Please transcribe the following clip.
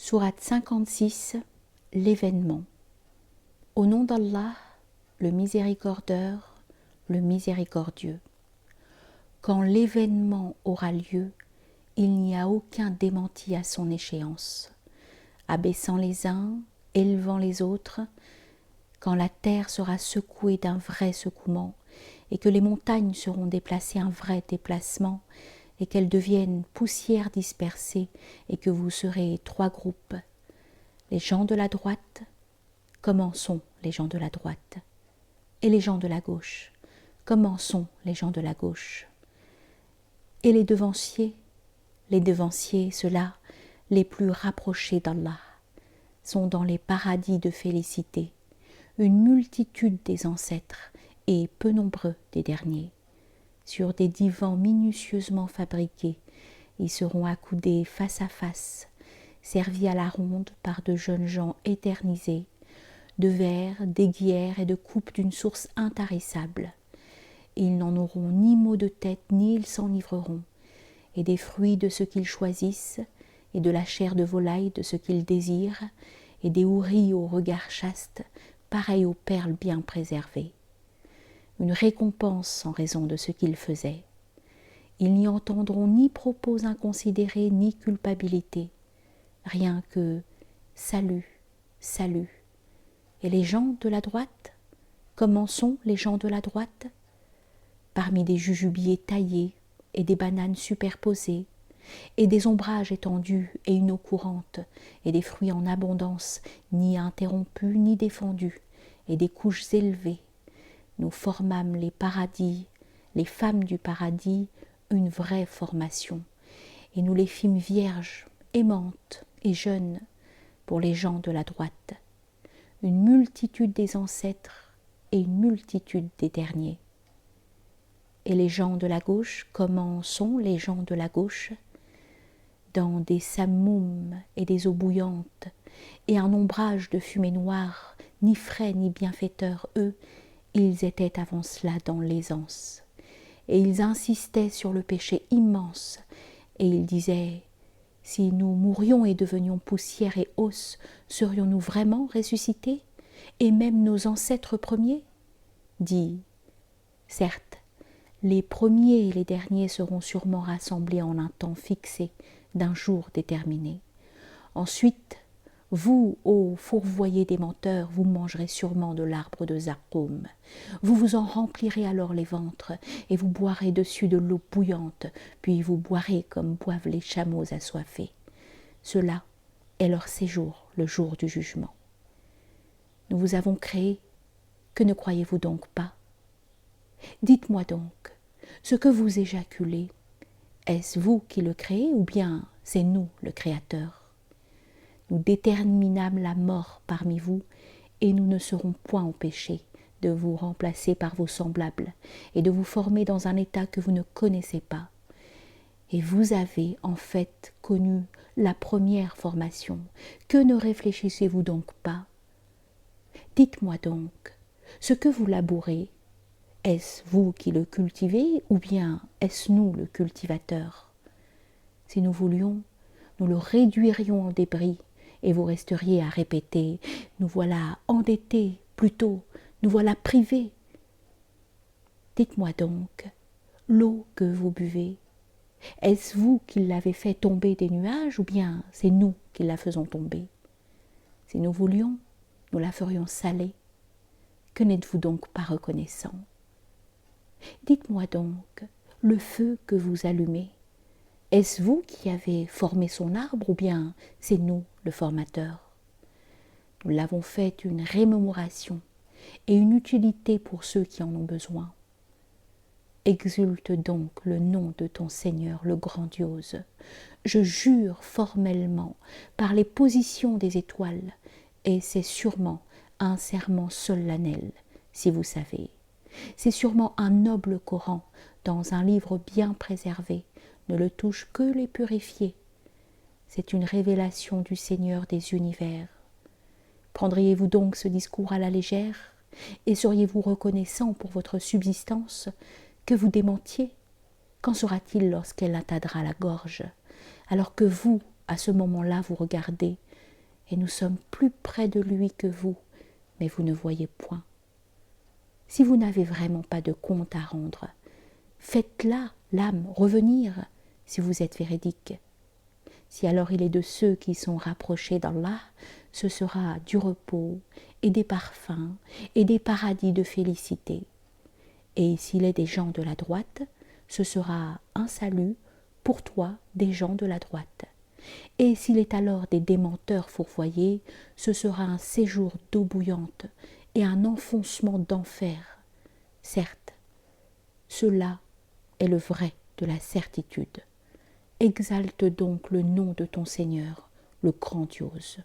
Sourate 56, l'événement. Au nom d'Allah, le miséricordieur, le miséricordieux. Quand l'événement aura lieu, il n'y a aucun démenti à son échéance. Abaissant les uns, élevant les autres, quand la terre sera secouée d'un vrai secouement, et que les montagnes seront déplacées un vrai déplacement, et qu'elles deviennent poussière dispersée, et que vous serez 3 groupes. Les gens de la droite, comment sont les gens de la droite? Et les gens de la gauche, comment sont les gens de la gauche? Et les devanciers, ceux-là, les plus rapprochés d'Allah, sont dans les paradis de félicité, une multitude des ancêtres et peu nombreux des derniers. Sur des divans minutieusement fabriqués, ils seront accoudés face à face, servis à la ronde par de jeunes gens éternisés, de verres, d'aiguières et de coupes d'une source intarissable. Ils n'en auront ni maux de tête, ni ils s'enivreront, et des fruits de ce qu'ils choisissent, et de la chair de volaille de ce qu'ils désirent, et des houris au regard chaste, pareils aux perles bien préservées. Une récompense en raison de ce qu'ils faisaient. Ils n'y entendront ni propos inconsidérés, ni culpabilité, rien que salut, salut. Et les gens de la droite, comment sont les gens de la droite? Parmi des jujubiers taillés et des bananes superposées, et des ombrages étendus et une eau courante, et des fruits en abondance, ni interrompus ni défendus, et des couches élevées, nous formâmes les paradis, les femmes du paradis, une vraie formation, et nous les fîmes vierges, aimantes et jeunes pour les gens de la droite, une multitude des ancêtres et une multitude des derniers. Et les gens de la gauche, comment sont les gens de la gauche? Dans des sammoums et des eaux bouillantes, et un ombrage de fumée noire, ni frais ni bienfaiteurs, eux, ils étaient avant cela dans l'aisance. Et ils insistaient sur le péché immense, et ils disaient, si nous mourions et devenions poussière et os, serions-nous vraiment ressuscités, et même nos ancêtres premiers? Dis, certes, les premiers et les derniers seront sûrement rassemblés en un temps fixé, d'un jour déterminé. Ensuite, vous, ô fourvoyés des menteurs, vous mangerez sûrement de l'arbre de Zarqoum. Vous vous en remplirez alors les ventres, et vous boirez dessus de l'eau bouillante, puis vous boirez comme boivent les chameaux assoiffés. Cela est leur séjour, le jour du jugement. Nous vous avons créés, que ne croyez-vous donc pas? Dites-moi donc, ce que vous éjaculez, est-ce vous qui le créez ou bien c'est nous le Créateur? Nous déterminâmes la mort parmi vous, et nous ne serons point empêchés de vous remplacer par vos semblables, et de vous former dans un état que vous ne connaissez pas. Et vous avez en fait connu la première formation. Que ne réfléchissez-vous donc pas? Dites-moi donc, ce que vous labourez, est-ce vous qui le cultivez, ou bien est-ce nous le cultivateur? Si nous voulions, nous le réduirions en débris, et vous resteriez à répéter « Nous voilà endettés, plutôt, nous voilà privés ». Dites-moi donc, l'eau que vous buvez, est-ce vous qui l'avez fait tomber des nuages ou bien c'est nous qui la faisons tomber? Si nous voulions, nous la ferions salée. Que n'êtes-vous donc pas reconnaissant? Dites-moi donc, le feu que vous allumez, est-ce vous qui avez formé son arbre ou bien c'est nous le formateur? Nous l'avons fait une rémémoration et une utilité pour ceux qui en ont besoin. Exulte donc le nom de ton Seigneur le grandiose. Je jure formellement par les positions des étoiles, et c'est sûrement un serment solennel, si vous savez. C'est sûrement un noble Coran dans un livre bien préservé, ne le touchent que les purifiés. C'est une révélation du Seigneur des univers. Prendriez-vous donc ce discours à la légère, et seriez-vous reconnaissant pour votre subsistance que vous démentiez? Qu'en sera-t-il lorsqu'elle atteindra la gorge, alors que vous, à ce moment-là, vous regardez, et nous sommes plus près de lui que vous, mais vous ne voyez point. Si vous n'avez vraiment pas de compte à rendre, faites-la, l'âme, revenir, si vous êtes véridique. Si alors il est de ceux qui sont rapprochés d'Allah, ce sera du repos et des parfums et des paradis de félicité. Et s'il est des gens de la droite, ce sera un salut pour toi des gens de la droite. Et s'il est alors des démenteurs fourvoyés, ce sera un séjour d'eau bouillante et un enfoncement d'enfer. Certes, cela est le vrai de la certitude. Exalte donc le nom de ton Seigneur, le grandiose.